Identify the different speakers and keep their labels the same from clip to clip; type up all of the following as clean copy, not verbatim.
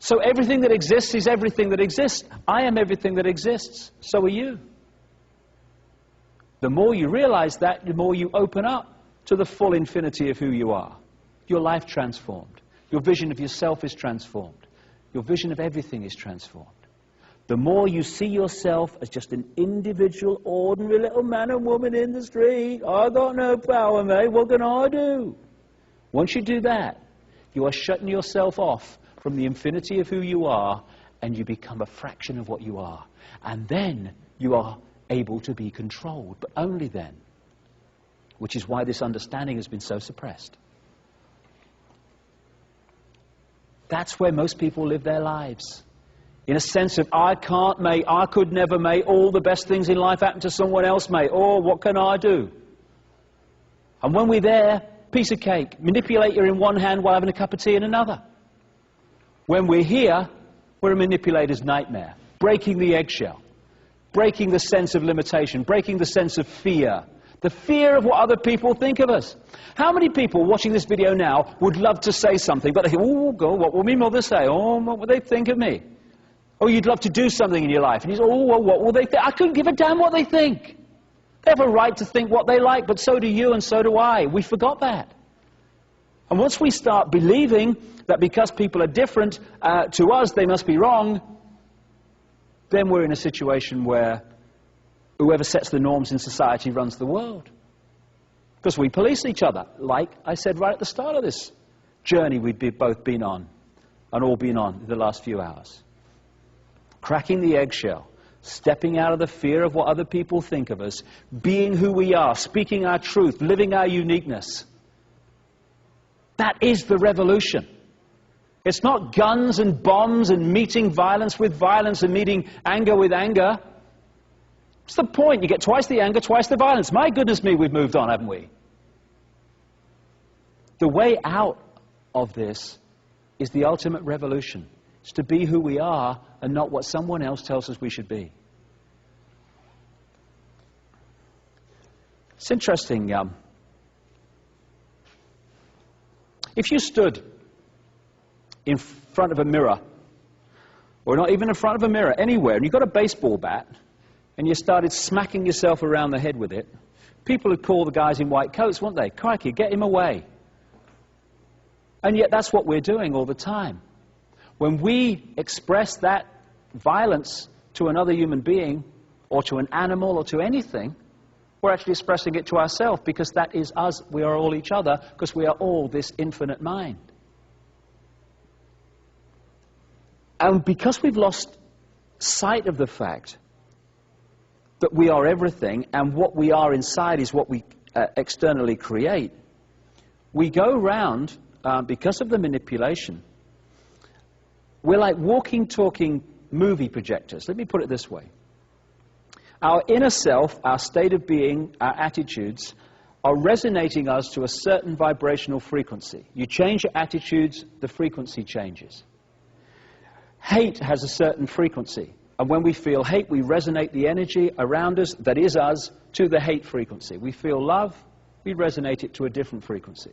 Speaker 1: So everything that exists is everything that exists. I am everything that exists. So are you. The more you realize that, the more you open up to the full infinity of who you are. Your life transformed. Your vision of yourself is transformed. Your vision of everything is transformed. The more you see yourself as just an individual, ordinary little man and woman in the street, I got no power, mate, what can I do? Once you do that, you are shutting yourself off from the infinity of who you are, and you become a fraction of what you are. And then you are able to be controlled, but only then. Which is why this understanding has been so suppressed. That's where most people live their lives. In a sense of, I can't, mate, I could never, mate, all the best things in life happen to someone else, mate. Oh, what can I do? And when we're there, piece of cake, manipulator in one hand while having a cup of tea in another. When we're here, we're a manipulator's nightmare. Breaking the eggshell. Breaking the sense of limitation. Breaking the sense of fear. The fear of what other people think of us. How many people watching this video now would love to say something, but they think, oh, God, what will my mother say? Oh, what will they think of me? Or you'd love to do something in your life, and you say, oh, well, what will they think? I couldn't give a damn what they think. They have a right to think what they like, but so do you and so do I. We forgot that. And once we start believing that because people are different to us, they must be wrong, then we're in a situation where whoever sets the norms in society runs the world. Because we police each other, like I said right at the start of this journey we've both been on, and all been on in the last few hours. Cracking the eggshell, stepping out of the fear of what other people think of us, being who we are, speaking our truth, living our uniqueness. That is the revolution. It's not guns and bombs and meeting violence with violence and meeting anger with anger. What's the point? You get twice the anger, twice the violence. My goodness me, we've moved on, haven't we? The way out of this is the ultimate revolution. It's to be who we are and not what someone else tells us we should be. It's interesting. If you stood in front of a mirror, or not even in front of a mirror, anywhere, and you got a baseball bat, and you started smacking yourself around the head with it, people would call the guys in white coats, wouldn't they? Crikey, get him away. And yet that's what we're doing all the time. When we express that violence to another human being, or to an animal, or to anything, we're actually expressing it to ourselves, because that is us. We are all each other, because we are all this infinite mind. And because we've lost sight of the fact that we are everything, and what we are inside is what we externally create, we go round, because of the manipulation, we're like walking, talking movie projectors. Let me put it this way. Our inner self, our state of being, our attitudes, are resonating us to a certain vibrational frequency. You change your attitudes, the frequency changes. Hate has a certain frequency. And when we feel hate, we resonate the energy around us, that is us, to the hate frequency. We feel love, we resonate it to a different frequency.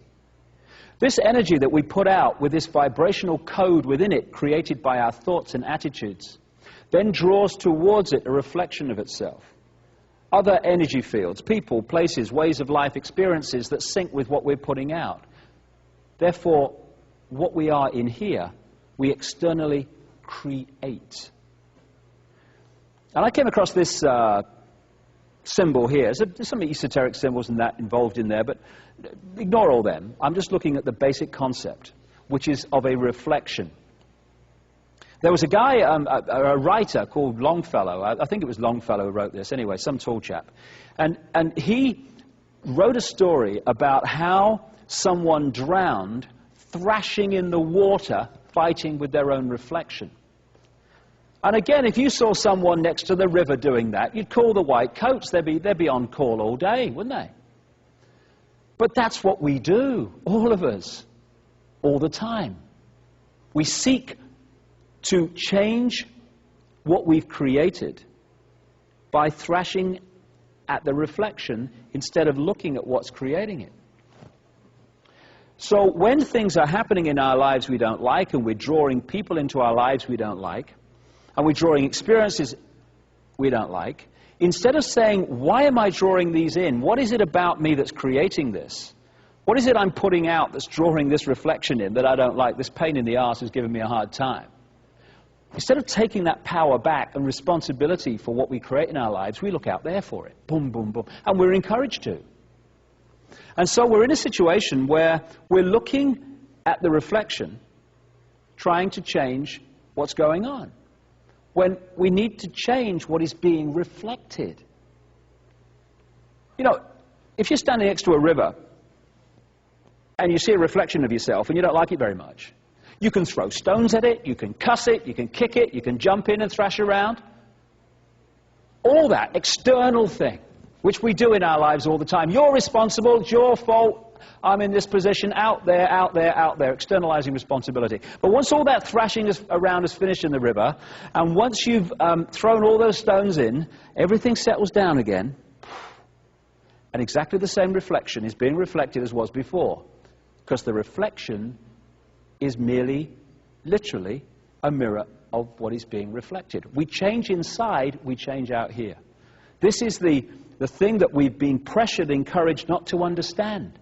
Speaker 1: This energy that we put out with this vibrational code within it, created by our thoughts and attitudes, then draws towards it a reflection of itself. Other energy fields, people, places, ways of life, experiences that sync with what we're putting out. Therefore, what we are in here, we externally create. And I came across this symbol here. There's some esoteric symbols and that involved in there, but ignore all them. I'm just looking at the basic concept, which is of a reflection. There was a guy, a writer called Longfellow. I think it was Longfellow who wrote this. Anyway, some tall chap. And he wrote a story about how someone drowned thrashing in the water, fighting with their own reflection. And again, if you saw someone next to the river doing that, you'd call the white coats. They'd be on call all day, wouldn't they? But that's what we do, all of us, all the time. We seek to change what we've created by thrashing at the reflection instead of looking at what's creating it. So when things are happening in our lives we don't like, and we're drawing people into our lives we don't like, and we're drawing experiences we don't like, instead of saying, why am I drawing these in? What is it about me that's creating this? What is it I'm putting out that's drawing this reflection in that I don't like? This pain in the arse is giving me a hard time. Instead of taking that power back and responsibility for what we create in our lives, we look out there for it. Boom, boom, boom. And we're encouraged to. And so we're in a situation where we're looking at the reflection, trying to change what's going on, when we need to change what is being reflected. You know, if you're standing next to a river and you see a reflection of yourself and you don't like it very much, you can throw stones at it, you can cuss it, you can kick it, you can jump in and thrash around. All that external thing, which we do in our lives all the time. You're responsible, it's your fault, I'm in this position, out there, out there, out there, externalizing responsibility. But once all that thrashing around is finished in the river, and once you've thrown all those stones in, everything settles down again, and exactly the same reflection is being reflected as was before, because the reflection is merely, literally, a mirror of what is being reflected. We change inside, we change out here. This is the thing that we've been pressured, encouraged not to understand.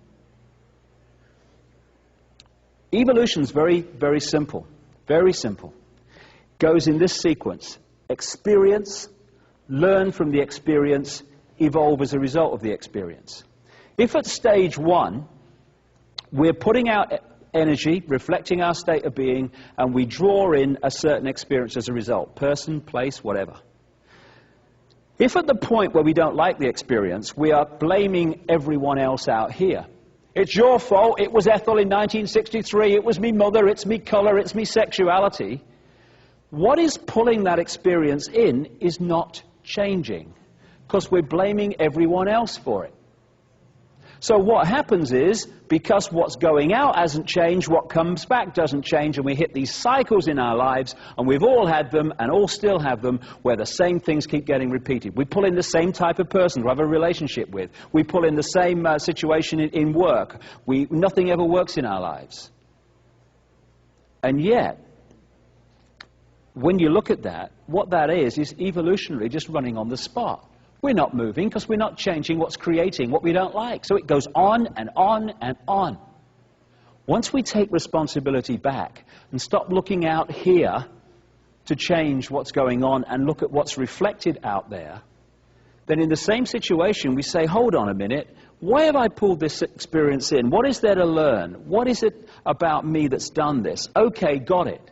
Speaker 1: Evolution's very, very simple. Very simple. Goes in this sequence. Experience, learn from the experience, evolve as a result of the experience. If at stage one, we're putting out energy, reflecting our state of being, and we draw in a certain experience as a result, person, place, whatever. If at the point where we don't like the experience, we are blaming everyone else out here. It's your fault, it was Ethel in 1963, it was me mother, it's me colour, it's me sexuality. What is pulling that experience in is not changing, because we're blaming everyone else for it. So what happens is, because what's going out hasn't changed, what comes back doesn't change, and we hit these cycles in our lives, and we've all had them, and all still have them, where the same things keep getting repeated. We pull in the same type of person to have a relationship with. We pull in the same situation in work. Nothing ever works in our lives. And yet, when you look at that, what that is evolutionary just running on the spot. We're not moving because we're not changing what's creating what we don't like. So it goes on and on and on. Once we take responsibility back and stop looking out here to change what's going on and look at what's reflected out there, then in the same situation we say, hold on a minute, why have I pulled this experience in? What is there to learn? What is it about me that's done this? Okay, got it.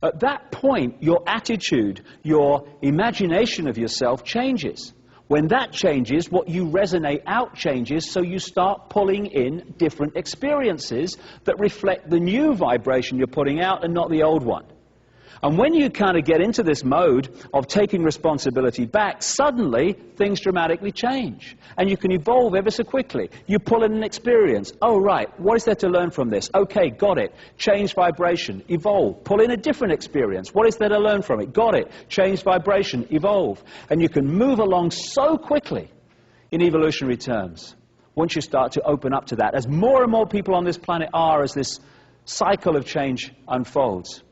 Speaker 1: At that point, your attitude, your imagination of yourself changes. When that changes, what you resonate out changes, so you start pulling in different experiences that reflect the new vibration you're putting out and not the old one. And when you kind of get into this mode of taking responsibility back, suddenly things dramatically change. And you can evolve ever so quickly. You pull in an experience. Oh, right, what is there to learn from this? Okay, got it. Change vibration, evolve. Pull in a different experience. What is there to learn from it? Got it. Change vibration, evolve. And you can move along so quickly in evolutionary terms once you start to open up to that. As more and more people on this planet are, as this cycle of change unfolds.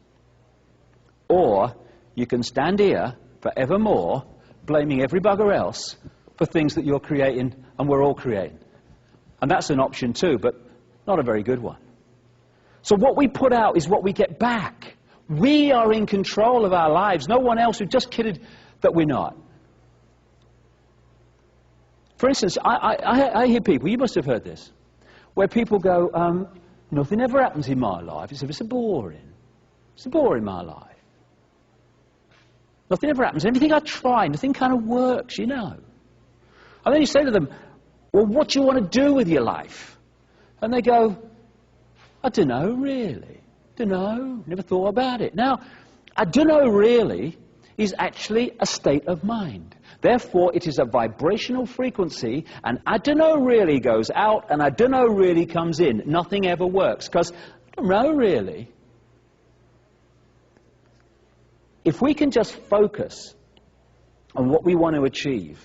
Speaker 1: Or you can stand here forevermore blaming every bugger else for things that you're creating and we're all creating. And that's an option too, but not a very good one. So what we put out is what we get back. We are in control of our lives. No one else. We've just kidded that we're not. For instance, I hear people, you must have heard this, where people go, nothing ever happens in my life. It's so boring. It's so boring, my life. Nothing ever happens. Everything I try, nothing kind of works, you know. And then you say to them, well, what do you want to do with your life? And they go, I don't know, really. Don't know. Never thought about it. Now, I don't know, really, is actually a state of mind. Therefore, it is a vibrational frequency, and I don't know really goes out, and I don't know really comes in. Nothing ever works, because I don't know, really. If we can just focus on what we want to achieve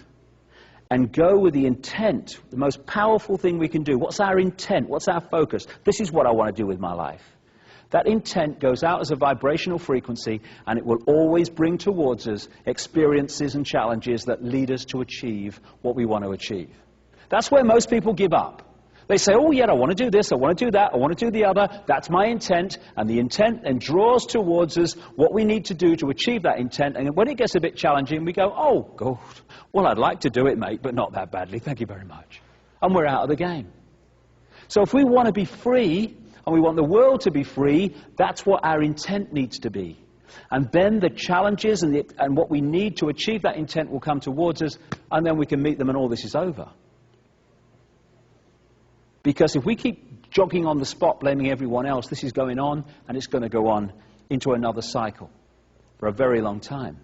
Speaker 1: and go with the intent, the most powerful thing we can do. What's our intent? What's our focus? This is what I want to do with my life. That intent goes out as a vibrational frequency, and it will always bring towards us experiences and challenges that lead us to achieve what we want to achieve. That's where most people give up. They say, oh yeah, I want to do this, I want to do that, I want to do the other, that's my intent, and the intent then draws towards us what we need to do to achieve that intent, and when it gets a bit challenging, we go, oh, God, well, I'd like to do it, mate, but not that badly, thank you very much. And we're out of the game. So if we want to be free, and we want the world to be free, that's what our intent needs to be. And then the challenges and what we need to achieve that intent will come towards us, and then we can meet them and all this is over. Because if we keep jogging on the spot, blaming everyone else, this is going on, and it's going to go on into another cycle for a very long time.